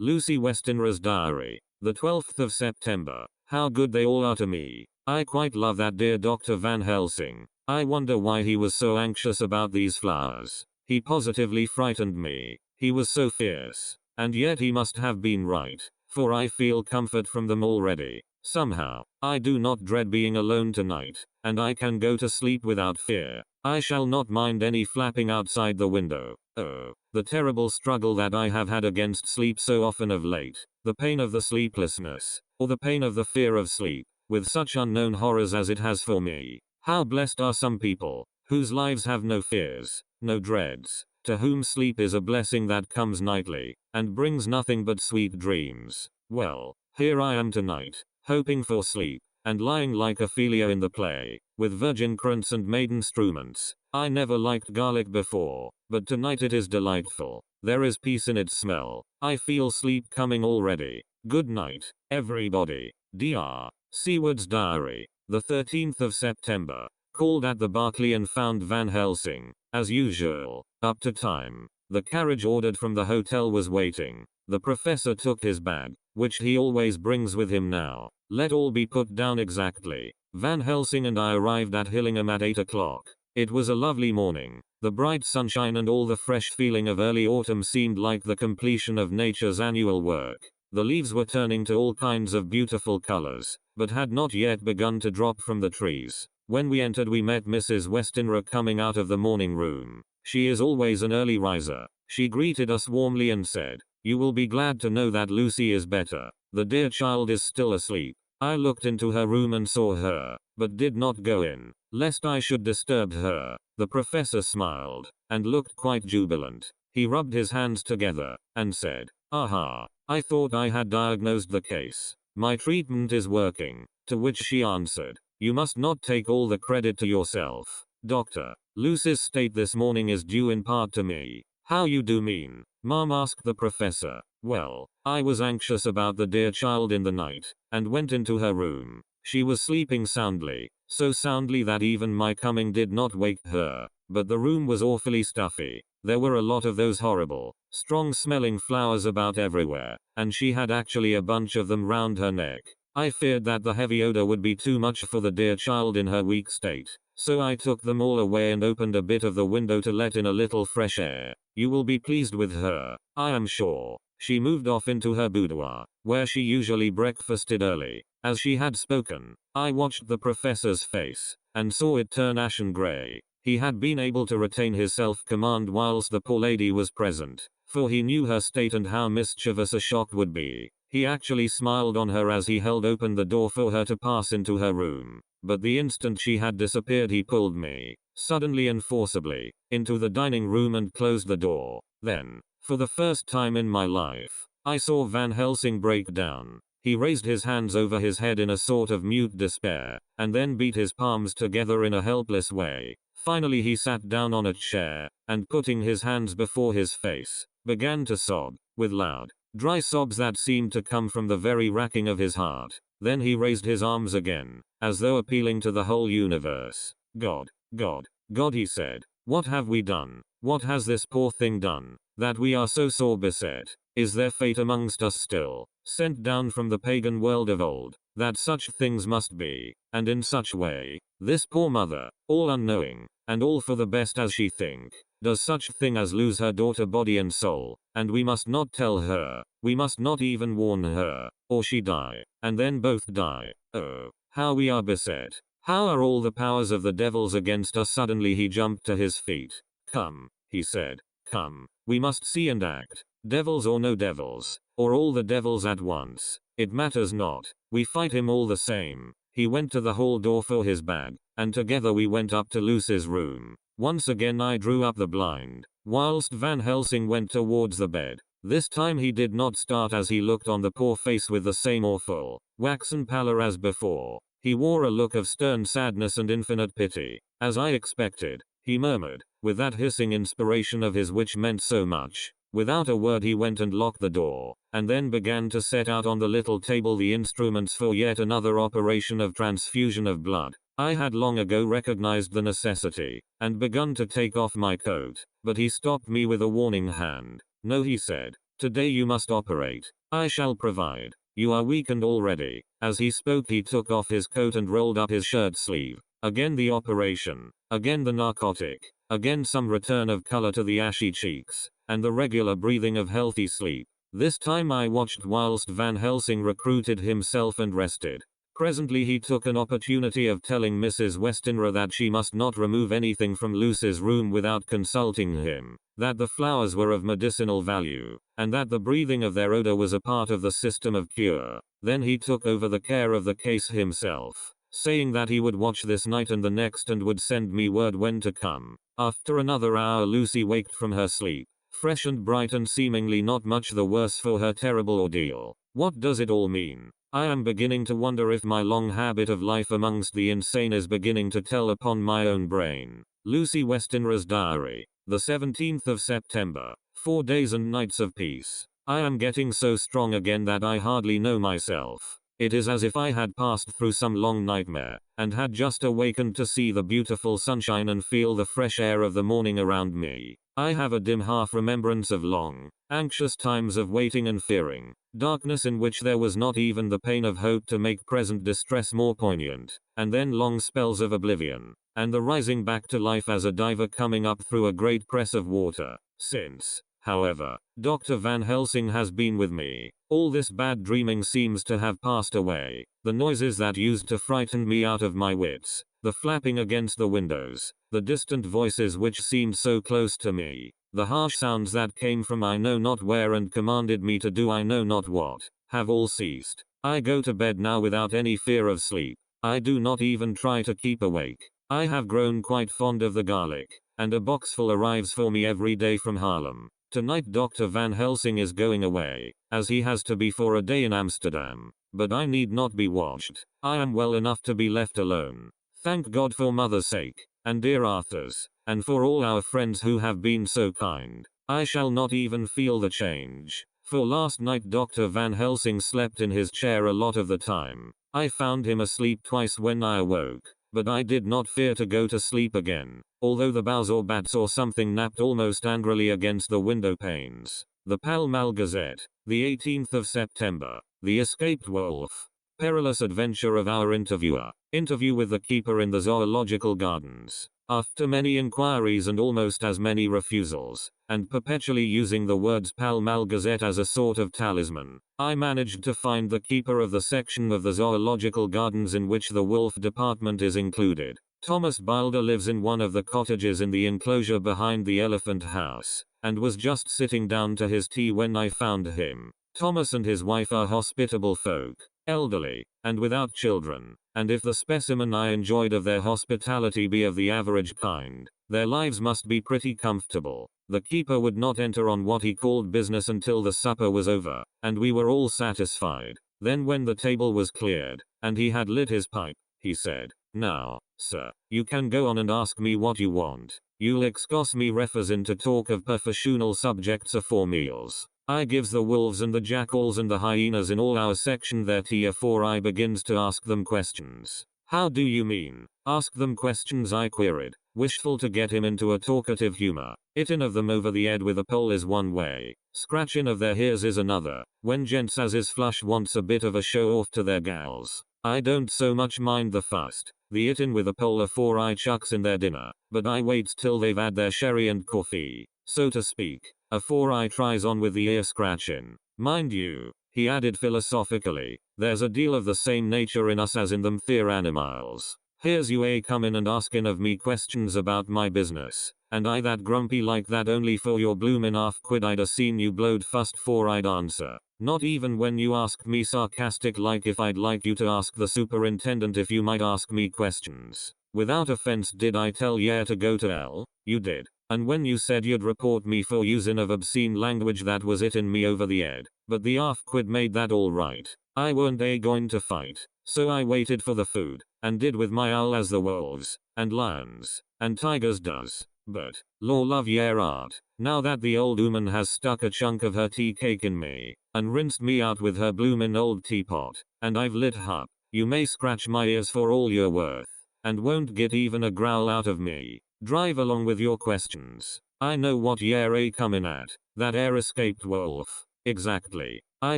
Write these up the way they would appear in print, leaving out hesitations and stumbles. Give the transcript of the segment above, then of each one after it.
Lucy Westenra's diary. The 12th of September. How good they all are to me. I quite love that dear Dr. Van Helsing. I wonder why he was so anxious about these flowers. He positively frightened me. He was so fierce. And yet he must have been right, for I feel comfort from them already. Somehow, I do not dread being alone tonight, and I can go to sleep without fear. I shall not mind any flapping outside the window. Oh, the terrible struggle that I have had against sleep so often of late. The pain of the sleeplessness, or the pain of the fear of sleep, with such unknown horrors as it has for me. How blessed are some people, whose lives have no fears, no dreads, to whom sleep is a blessing that comes nightly, and brings nothing but sweet dreams. Well, here I am tonight, hoping for sleep, and lying like Ophelia in the play, with virgin crunts and maiden struments. I never liked garlic before, but tonight it is delightful. There is peace in its smell. I feel sleep coming already. Good night, everybody. Dr. Seward's diary. The 13th of September. Called at the Berkeley and found Van Helsing, as usual, up to time. The carriage ordered from the hotel was waiting. The professor took his bag, which he always brings with him now. Let all be put down exactly. Van Helsing and I arrived at Hillingham at 8 o'clock. It was a lovely morning. The bright sunshine and all the fresh feeling of early autumn seemed like the completion of nature's annual work. The leaves were turning to all kinds of beautiful colors, but had not yet begun to drop from the trees. When we entered we met Mrs. Westenra coming out of the morning room. She is always an early riser. She greeted us warmly and said, "You will be glad to know that Lucy is better. The dear child is still asleep." I looked into her room and saw her, but did not go in, lest I should disturb her. The professor smiled, and looked quite jubilant. He rubbed his hands together, and said, "Aha, I thought I had diagnosed the case. My treatment is working." To which she answered, "You must not take all the credit to yourself, Doctor. Lucy's state this morning is due in part to me." "How you do mean, Mom?" asked the professor. "Well, I was anxious about the dear child in the night, and went into her room. She was sleeping soundly, so soundly that even my coming did not wake her, but the room was awfully stuffy. There were a lot of those horrible, strong-smelling flowers about everywhere, and she had actually a bunch of them round her neck. I feared that the heavy odor would be too much for the dear child in her weak state, so I took them all away and opened a bit of the window to let in a little fresh air. You will be pleased with her, I am sure." She moved off into her boudoir, where she usually breakfasted early. As she had spoken, I watched the professor's face, and saw it turn ashen gray. He had been able to retain his self-command whilst the poor lady was present, for he knew her state and how mischievous a shock would be. He actually smiled on her as he held open the door for her to pass into her room. But the instant she had disappeared he pulled me, suddenly and forcibly, into the dining room and closed the door. Then, for the first time in my life, I saw Van Helsing break down. He raised his hands over his head in a sort of mute despair, and then beat his palms together in a helpless way. Finally he sat down on a chair, and putting his hands before his face, began to sob, with loud, dry sobs that seemed to come from the very racking of his heart. Then he raised his arms again, as though appealing to the whole universe. "God, God, God," he said. "What have we done? What has this poor thing done, that we are so sore beset? Is there fate amongst us still, sent down from the pagan world of old, that such things must be, and in such way? This poor mother, all unknowing, and all for the best as she think, does such thing as lose her daughter body and soul, and we must not tell her, we must not even warn her, or she die, and then both die. Oh, how we are beset. How are all the powers of the devils against us?" Suddenly he jumped to his feet. "Come," he said, "come, we must see and act. Devils or no devils, or all the devils at once, it matters not, we fight him all the same." He went to the hall door for his bag, and together we went up to Lucy's room. Once again I drew up the blind, whilst Van Helsing went towards the bed. This time he did not start as he looked on the poor face with the same awful, waxen pallor as before. He wore a look of stern sadness and infinite pity. "As I expected," he murmured, with that hissing inspiration of his which meant so much. Without a word he went and locked the door, and then began to set out on the little table the instruments for yet another operation of transfusion of blood. I had long ago recognized the necessity, and begun to take off my coat, but he stopped me with a warning hand. "No," he said, Today you must operate. I shall provide. You are weakened already. As he spoke he took off his coat and rolled up his shirt sleeve. Again the operation. Again the narcotic. Again some return of color to the ashy cheeks. And the regular breathing of healthy sleep. This time I watched whilst Van Helsing recruited himself and rested. Presently he took an opportunity of telling Mrs. Westenra that she must not remove anything from Lucy's room without consulting him, that the flowers were of medicinal value, and that the breathing of their odor was a part of the system of cure. Then he took over the care of the case himself, saying that he would watch this night and the next and would send me word when to come. After another hour Lucy waked from her sleep, fresh and bright and seemingly not much the worse for her terrible ordeal. What does it all mean? I am beginning to wonder if my long habit of life amongst the insane is beginning to tell upon my own brain. Lucy Westenra's diary. The 17th of September. 4 days and nights of peace. I am getting so strong again that I hardly know myself. It is as if I had passed through some long nightmare, and had just awakened to see the beautiful sunshine and feel the fresh air of the morning around me. I have a dim half remembrance of long, anxious times of waiting and fearing, darkness in which there was not even the pain of hope to make present distress more poignant, and then long spells of oblivion, and the rising back to life as a diver coming up through a great press of water. Since, however, Dr. Van Helsing has been with me, all this bad dreaming seems to have passed away. The noises that used to frighten me out of my wits, the flapping against the windows, the distant voices which seemed so close to me, the harsh sounds that came from I know not where and commanded me to do I know not what, have all ceased. I go to bed now without any fear of sleep. I do not even try to keep awake. I have grown quite fond of the garlic, and a boxful arrives for me every day from Haarlem. Tonight Dr. Van Helsing is going away, as he has to be for a day in Amsterdam. But I need not be watched. I am well enough to be left alone. Thank God for mother's sake, and dear Arthur's, and for all our friends who have been so kind. I shall not even feel the change. For last night Dr. Van Helsing slept in his chair a lot of the time. I found him asleep twice when I awoke, but I did not fear to go to sleep again, although the boughs or bats or something napped almost angrily against the window panes. The Pall Mall Gazette, the 18th of September. The Escaped Wolf. Perilous adventure of our interviewer. Interview with the keeper in the zoological gardens. After many inquiries and almost as many refusals, and perpetually using the words Pall Mall Gazette as a sort of talisman, I managed to find the keeper of the section of the zoological gardens in which the wolf department is included. Thomas Bilder lives in one of the cottages in the enclosure behind the elephant house, and was just sitting down to his tea when I found him. Thomas and his wife are hospitable folk, elderly, and without children, and if the specimen I enjoyed of their hospitality be of the average kind, their lives must be pretty comfortable. The keeper would not enter on what he called business until the supper was over, and we were all satisfied. Then when the table was cleared, and he had lit his pipe, he said, "Now, sir, you can go on and ask me what you want. You'll excuse me refers in to talk of professional subjects afore meals. I gives the wolves and the jackals and the hyenas in all our section their tea afore I begins to ask them questions." "How do you mean, ask them questions?" I queried, wishful to get him into a talkative humor. "Hittin' of them over the head with a pole is one way, scratchin' of their ears is another, when gents as is flush wants a bit of a show off to their gals. I don't so much mind the fust, the hittin' with a pole afore I chucks in their dinner, but I waits till they've had their sherry and coffee, so to speak, afore I tries on with the ear scratchin'. Mind you," he added philosophically, "there's a deal of the same nature in us as in them theer animals. Here's you a comin' and askin' of me questions about my business, and I that grumpy like that only for your bloomin' half-quid I'd a seen you blowed fust 'fore I'd answer. Not even when you asked me sarcastic like if I'd like you to ask the superintendent if you might ask me questions. Without offense did I tell ye to go to hell? You did. And when you said you'd report me for usin' of obscene language that was hittin' me over the head. But the half-quid made that all right. I weren't going to fight, so I waited for the food, and did with my owl as the wolves, and lions, and tigers does. But, law love yer art, now that the old ooman has stuck a chunk of her tea cake in me, and rinsed me out with her bloomin' old teapot, and I've lit hup, you may scratch my ears for all you're worth, and won't get even a growl out of me. Drive along with your questions. I know what yer a comin' at, that escaped wolf. Exactly. I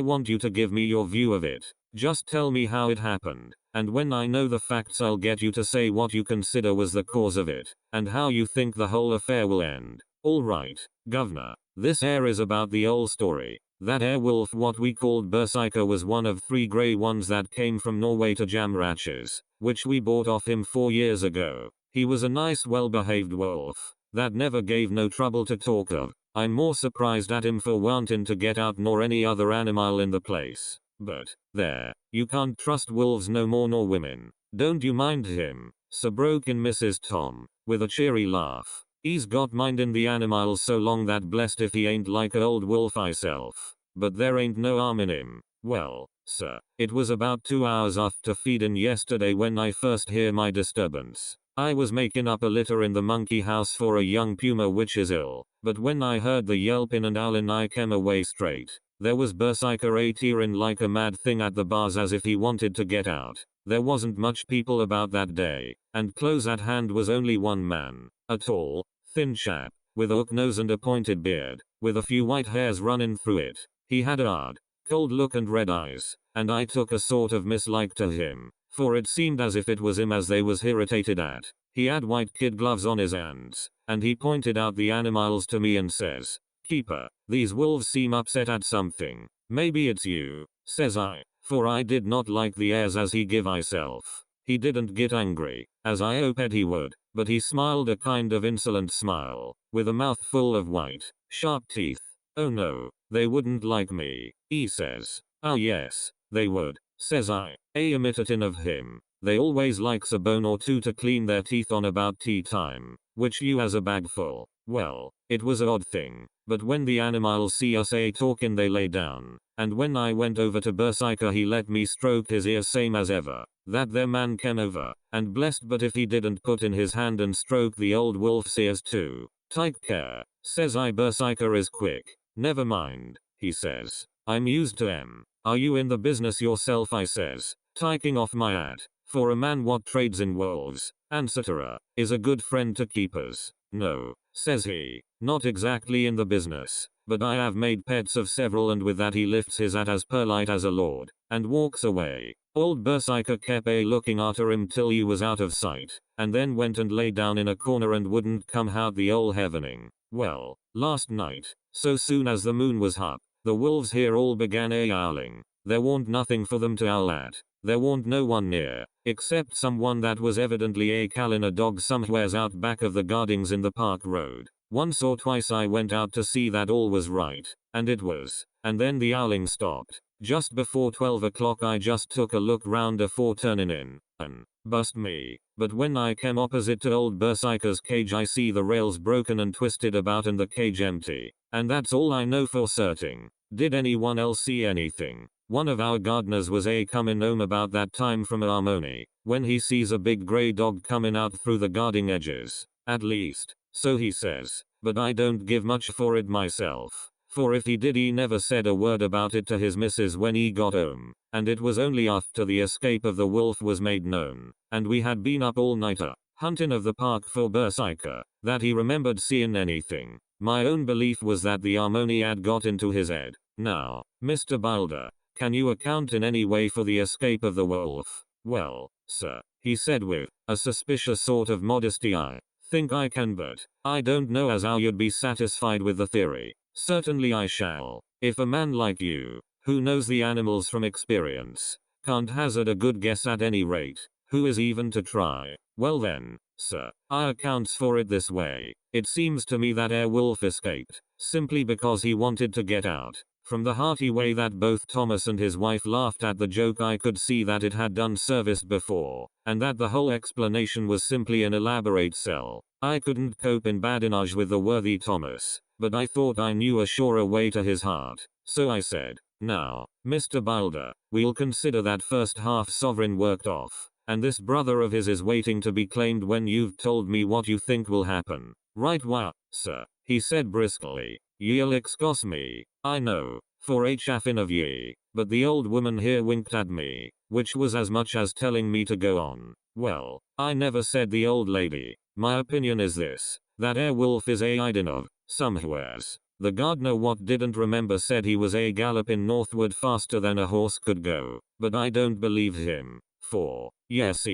want you to give me your view of it. Just tell me how it happened, and when I know the facts I'll get you to say what you consider was the cause of it, and how you think the whole affair will end. Alright, governor. This here is about the old story. That wolf what we called Berserker was one of 3 grey ones that came from Norway to Jamratches, which we bought off him 4 years ago. He was a nice well-behaved wolf, that never gave no trouble to talk of. I'm more surprised at him for wanting to get out nor any other animal in the place. But, there, you can't trust wolves no more nor women. Don't you mind him, sir, broke in Mrs. Tom, with a cheery laugh. He's got mindin' the animals so long that blessed if he ain't like a old wolf myself. But there ain't no harm in him. Well, sir, it was about 2 hours after feedin' yesterday when I first hear my disturbance. I was making up a litter in the monkey house for a young puma which is ill, but when I heard the yelpin' and howlin' I came away straight. There was Berserker a tearin' like a mad thing at the bars as if he wanted to get out. There wasn't much people about that day, and close at hand was only one man, a tall, thin chap, with a hook nose and a pointed beard, with a few white hairs running through it. He had a hard, cold look and red eyes, and I took a sort of mislike to him, for it seemed as if it was him as they was irritated at. He had white kid gloves on his hands, and he pointed out the animals to me and says, "Keeper, these wolves seem upset at something. Maybe it's you," says I, for I did not like the airs as he give myself. He didn't get angry, as I hoped he would, but he smiled a kind of insolent smile, with a mouth full of white, sharp teeth. "Oh no, they wouldn't like me," he says. "Ah yes, they would," says I, imitating of him. "They always likes a bone or two to clean their teeth on about tea time, which you has a bag full." Well, it was a odd thing, but when the animals see us talking they lay down, and when I went over to Berserker he let me stroke his ear same as ever. That their man came over, and blessed but if he didn't put in his hand and stroke the old wolf's ears too. "Take care," says I. "Berserker is quick." "Never mind," he says. "I'm used to 'em. Are you in the business yourself?" I says, taking off my hat, for a man what trades in wolves, etc., is a good friend to keepers. "No," says he, "not exactly in the business, but I have made pets of several," and with that he lifts his hat as polite as a lord, and walks away. Old Berserker kept looking after him till he was out of sight, and then went and lay down in a corner and wouldn't come out the ole heavening. Well, last night, so soon as the moon was up, the wolves here all began howling. There warn't nothing for them to howl at. There warn't no one near, except someone that was evidently calling a dog somewheres out back of the gardens in the park road. Once or twice I went out to see that all was right, and it was, and then the howling stopped. Just before 12 o'clock I just took a look round afore turning in, and, bust me, but when I came opposite to old Berserker's cage I see the rails broken and twisted about and the cage empty. And that's all I know for certain. Did anyone else see anything? One of our gardeners was comin' home about that time from Harmony, when he sees a big grey dog comin' out through the garden edges. At least, so he says, but I don't give much for it myself. For if he did he never said a word about it to his missus when he got home, and it was only after the escape of the wolf was made known, and we had been up all nighter, hunting of the park for Berserker, that he remembered seeing anything. My own belief was that the Harmony had got into his head. Now, Mr. Boulder, can you account in any way for the escape of the wolf? "Well, sir," he said with a suspicious sort of modesty, "I think I can, but I don't know as how you'd be satisfied with the theory." "Certainly I shall. If a man like you, who knows the animals from experience, can't hazard a good guess at any rate, who is even to try? Well then, sir, I accounts for it this way. It seems to me that wolf escaped, simply because he wanted to get out." From the hearty way that both Thomas and his wife laughed at the joke I could see that it had done service before, and that the whole explanation was simply an elaborate sell. I couldn't cope in badinage with the worthy Thomas, but I thought I knew a surer way to his heart, so I said, "Now, Mr. Boulder, we'll consider that first half sovereign worked off, and this brother of his is waiting to be claimed when you've told me what you think will happen." "Right wha, sir," he said briskly. "Ye'll excuse me, I know, for a chaffin' of ye, but the old woman here winked at me, which was as much as telling me to go on." "Well, I never said the old lady. My opinion is this, that wolf is hiding of, somewheres, The gardener what didn't remember said he was a galloping northward faster than a horse could go, but I don't believe him. 4. Yes,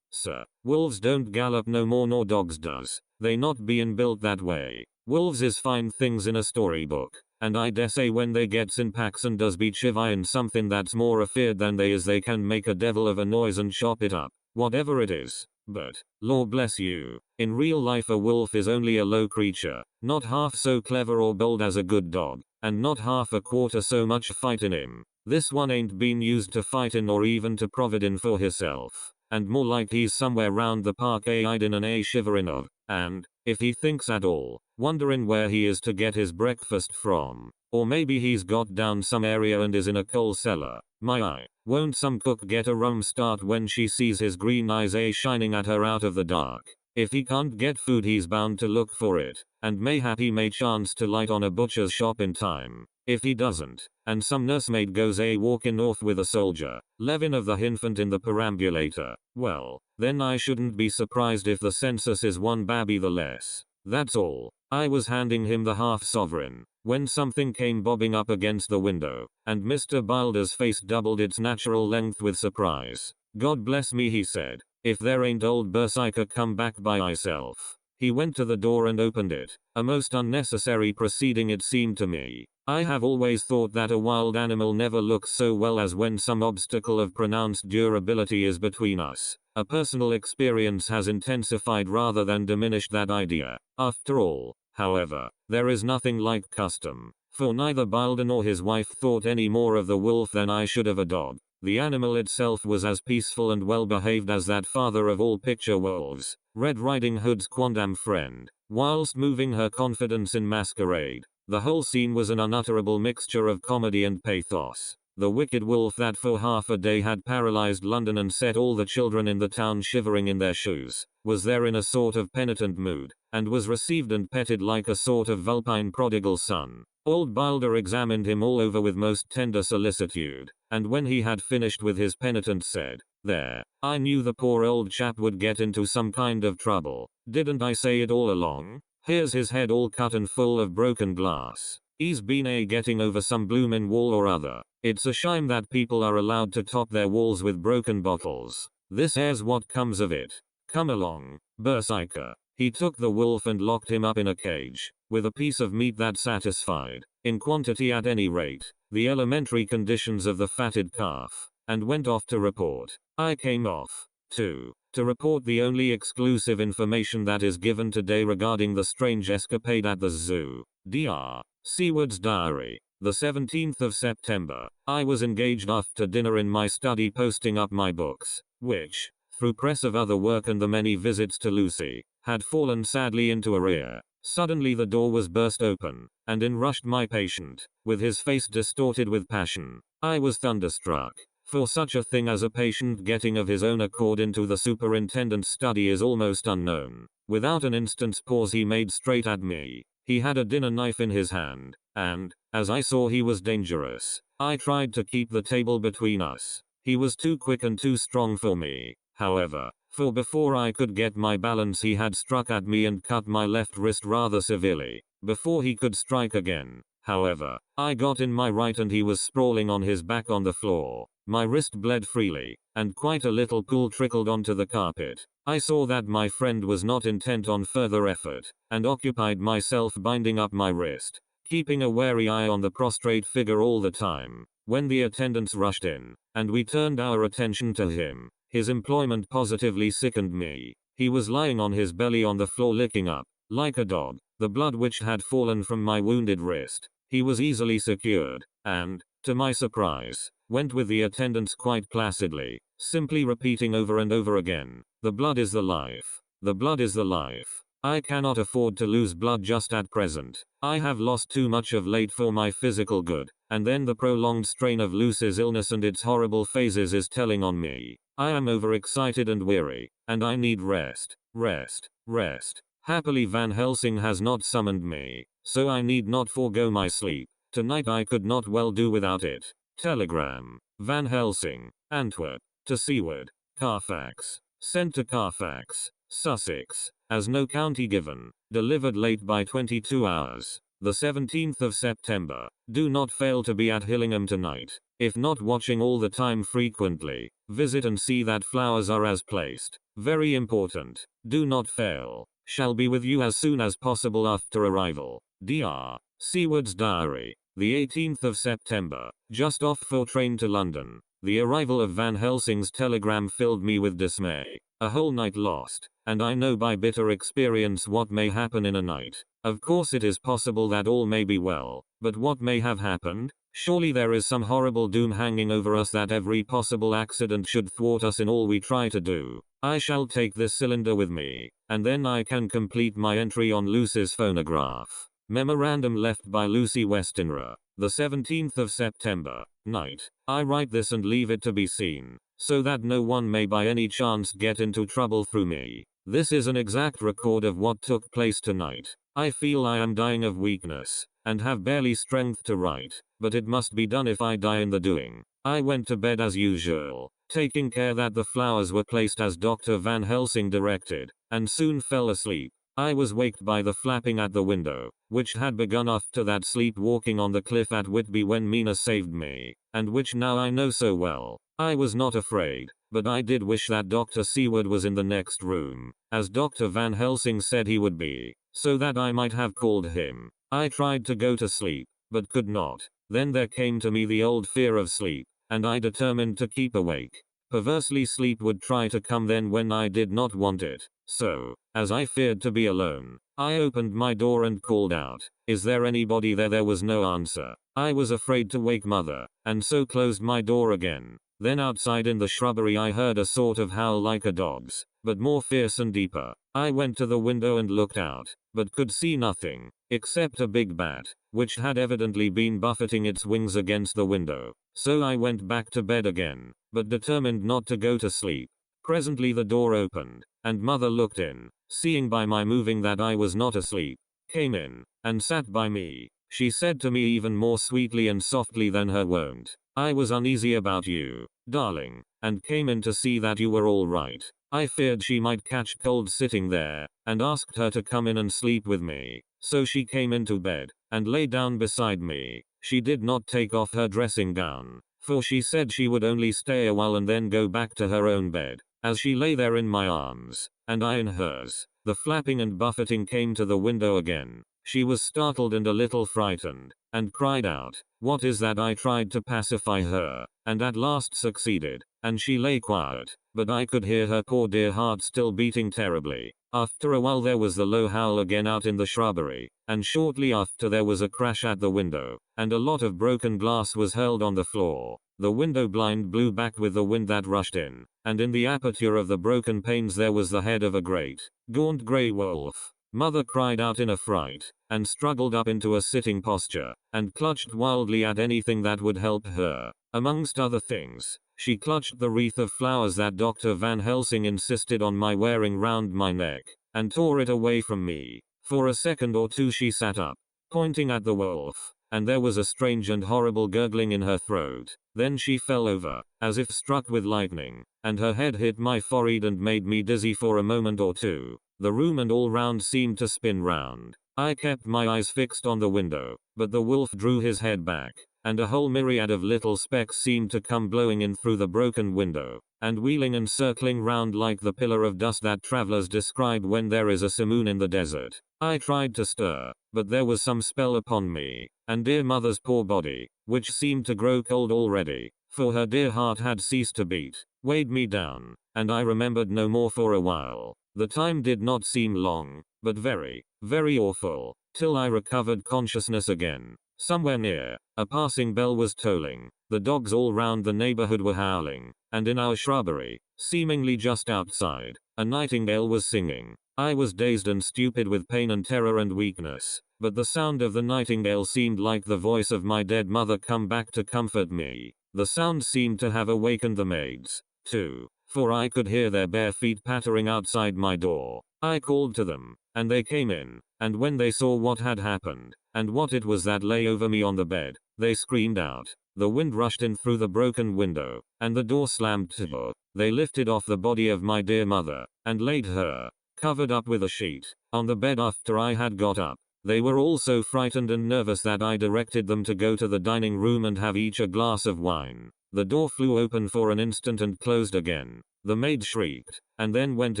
sir. Wolves don't gallop no more nor dogs does. They not bein' built that way. Wolves is fine things in a storybook, and I dessay when they gets in packs and does be chivying something that's more afeared than they is they can make a devil of a noise and chop it up, whatever it is. But, Lord bless you, in real life a wolf is only a low creature, not half so clever or bold as a good dog, and not half a quarter so much fight in him. This one ain't been used to fightin' or even to providin' for hisself, and more like he's somewhere round the park a hidin' and a shiverin' of, and, if he thinks at all, wonderin' where he is to get his breakfast from. Or maybe he's got down some area and is in a coal cellar. My eye, won't some cook get a rum start when she sees his green eyes a shining at her out of the dark? If he can't get food he's bound to look for it, and mayhap he may chance to light on a butcher's shop in time. If he doesn't, and some nursemaid goes a walkin' off with a soldier, Levin of the infant in the perambulator, well, then I shouldn't be surprised if the census is one babby the less. That's all. I was handing him the half sovereign, when something came bobbing up against the window, and Mr. Bilder's face doubled its natural length with surprise. God bless me, he said, if there ain't old Berserker come back by myself. He went to the door and opened it, a most unnecessary proceeding it seemed to me. I have always thought that a wild animal never looks so well as when some obstacle of pronounced durability is between us. A personal experience has intensified rather than diminished that idea. After all, however, there is nothing like custom, for neither Bilder nor his wife thought any more of the wolf than I should of a dog. The animal itself was as peaceful and well behaved as that father of all picture wolves, Red Riding Hood's quondam friend, whilst moving her confidence in masquerade. The whole scene was an unutterable mixture of comedy and pathos. The wicked wolf that for half a day had paralyzed London and set all the children in the town shivering in their shoes, was there in a sort of penitent mood, and was received and petted like a sort of vulpine prodigal son. Old Bilder examined him all over with most tender solicitude, and when he had finished with his penitence said, "There, I knew the poor old chap would get into some kind of trouble. Didn't I say it all along? Here's his head all cut and full of broken glass. He's been getting over some bloomin' wall or other. It's a shame that people are allowed to top their walls with broken bottles. This here's what comes of it. Come along, Berserker." He took the wolf and locked him up in a cage, with a piece of meat that satisfied, in quantity at any rate, the elementary conditions of the fatted calf, and went off to report. I came off, too, to report the only exclusive information that is given today regarding the strange escapade at the zoo. Dr. Seward's diary. The 17th of September. I was engaged after dinner in my study posting up my books, which, through press of other work and the many visits to Lucy, had fallen sadly into arrear. Suddenly the door was burst open, and in rushed my patient, with his face distorted with passion. I was thunderstruck, for such a thing as a patient getting of his own accord into the superintendent's study is almost unknown. Without an instant's pause he made straight at me. He had a dinner knife in his hand, and, as I saw he was dangerous, I tried to keep the table between us. He was too quick and too strong for me, however, for before I could get my balance he had struck at me and cut my left wrist rather severely. Before he could strike again, however, I got in my right and he was sprawling on his back on the floor. My wrist bled freely, and quite a little pool trickled onto the carpet. I saw that my friend was not intent on further effort, and occupied myself binding up my wrist, keeping a wary eye on the prostrate figure all the time. When the attendants rushed in, and we turned our attention to him, his employment positively sickened me. He was lying on his belly on the floor licking up, like a dog, the blood which had fallen from my wounded wrist. He was easily secured, and, to my surprise, went with the attendants quite placidly, simply repeating over and over again, "The blood is the life. The blood is the life. I cannot afford to lose blood just at present. I have lost too much of late for my physical good, and then the prolonged strain of Lucy's illness and its horrible phases is telling on me. I am overexcited and weary, and I need rest, rest, rest. Happily Van Helsing has not summoned me, so I need not forego my sleep. Tonight I could not well do without it. Telegram. Van Helsing, Antwerp, to Seward, Carfax. Sent to Carfax, Sussex, as no county given. Delivered late by 22 hours. the 17th of September. Do not fail to be at Hillingham tonight. If not watching all the time frequently, visit and see that flowers are as placed. Very important. Do not fail. Shall be with you as soon as possible after arrival. Dr. Seward's Diary. The 18th of September. Just off for train to London. The arrival of Van Helsing's telegram filled me with dismay. A whole night lost, and I know by bitter experience what may happen in a night. Of course it is possible that all may be well, but what may have happened? Surely there is some horrible doom hanging over us that every possible accident should thwart us in all we try to do. I shall take this cylinder with me, and then I can complete my entry on Lucy's phonograph. Memorandum left by Lucy Westenra. The 17th of September, night. I write this and leave it to be seen, so that no one may by any chance get into trouble through me. This is an exact record of what took place tonight. I feel I am dying of weakness, and have barely strength to write, but it must be done if I die in the doing. I went to bed as usual, taking care that the flowers were placed as Dr. Van Helsing directed, and soon fell asleep. I was waked by the flapping at the window, which had begun after that sleepwalking on the cliff at Whitby when Mina saved me, and which now I know so well. I was not afraid, but I did wish that Dr. Seward was in the next room, as Dr. Van Helsing said he would be, so that I might have called him. I tried to go to sleep, but could not. Then there came to me the old fear of sleep, and I determined to keep awake. Perversely sleep would try to come then when I did not want it. So, as I feared to be alone, I opened my door and called out, "Is there anybody there?" There was no answer. I was afraid to wake Mother, and so closed my door again. Then outside in the shrubbery I heard a sort of howl like a dog's, but more fierce and deeper. I went to the window and looked out, but could see nothing, except a big bat, which had evidently been buffeting its wings against the window. So I went back to bed again, but determined not to go to sleep. Presently the door opened, and Mother looked in, seeing by my moving that I was not asleep, came in, and sat by me. She said to me even more sweetly and softly than her wont, "I was uneasy about you, darling, and came in to see that you were all right. I feared she might catch cold sitting there, and asked her to come in and sleep with me. So she came into bed, and lay down beside me. She did not take off her dressing gown, for she said she would only stay a while and then go back to her own bed. As she lay there in my arms, and I in hers, the flapping and buffeting came to the window again. She was startled and a little frightened, and cried out, 'What is that?' I tried to pacify her, and at last succeeded, and she lay quiet, but I could hear her poor dear heart still beating terribly. After a while there was the low howl again out in the shrubbery, and shortly after there was a crash at the window, and a lot of broken glass was hurled on the floor. The window blind blew back with the wind that rushed in, and in the aperture of the broken panes there was the head of a great, gaunt grey wolf. Mother cried out in a fright, and struggled up into a sitting posture, and clutched wildly at anything that would help her. Amongst other things, she clutched the wreath of flowers that Dr. Van Helsing insisted on my wearing round my neck, and tore it away from me. For a second or two she sat up, pointing at the wolf, and there was a strange and horrible gurgling in her throat. Then she fell over, as if struck with lightning, and her head hit my forehead and made me dizzy for a moment or two. The room and all round seemed to spin round. I kept my eyes fixed on the window, but the wolf drew his head back, and a whole myriad of little specks seemed to come blowing in through the broken window, and wheeling and circling round like the pillar of dust that travelers describe when there is a simoon in the desert. I tried to stir, but there was some spell upon me, and dear Mother's poor body, which seemed to grow cold already, for her dear heart had ceased to beat, weighed me down, and I remembered no more for a while. The time did not seem long, but very, very awful, till I recovered consciousness again. Somewhere near, a passing bell was tolling, the dogs all round the neighborhood were howling, and in our shrubbery, seemingly just outside, a nightingale was singing. I was dazed and stupid with pain and terror and weakness, but the sound of the nightingale seemed like the voice of my dead mother come back to comfort me. The sound seemed to have awakened the maids, too, for I could hear their bare feet pattering outside my door. I called to them, and they came in, and when they saw what had happened, and what it was that lay over me on the bed, they screamed out. The wind rushed in through the broken window, and the door slammed to. They lifted off the body of my dear mother, and laid her, covered up with a sheet, on the bed after I had got up. They were all so frightened and nervous that I directed them to go to the dining room and have each a glass of wine. The door flew open for an instant and closed again. The maid shrieked, and then went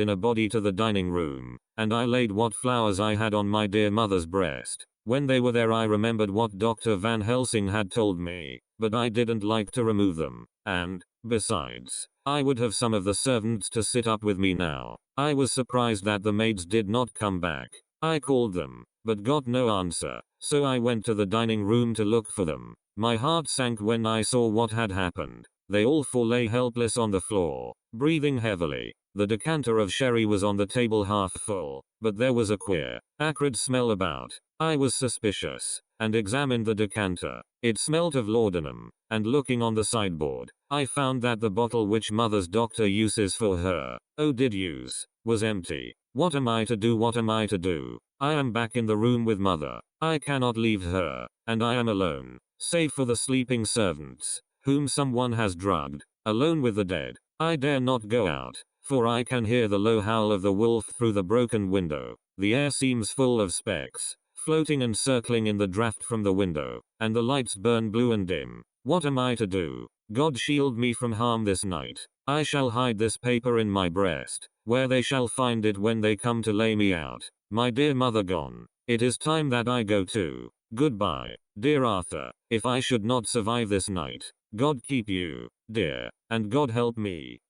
in a body to the dining room, and I laid what flowers I had on my dear mother's breast. When they were there I remembered what Dr. Van Helsing had told me, but I didn't like to remove them, and, besides, I would have some of the servants to sit up with me now. I was surprised that the maids did not come back. I called them, but got no answer, so I went to the dining room to look for them. My heart sank when I saw what had happened. They all four lay helpless on the floor, breathing heavily. The decanter of sherry was on the table half full, but there was a queer, acrid smell about. I was suspicious, and examined the decanter. It smelt of laudanum, and looking on the sideboard, I found that the bottle which mother's doctor uses for her, was empty. What am I to do? What am I to do? I am back in the room with mother. I cannot leave her, and I am alone, save for the sleeping servants, whom someone has drugged, alone with the dead. I dare not go out, for I can hear the low howl of the wolf through the broken window. The air seems full of specks, floating and circling in the draft from the window, and the lights burn blue and dim. What am I to do? God shield me from harm this night. I shall hide this paper in my breast, where they shall find it when they come to lay me out. My dear mother gone. It is time that I go too. Goodbye, dear Arthur. If I should not survive this night, God keep you, dear, and God help me.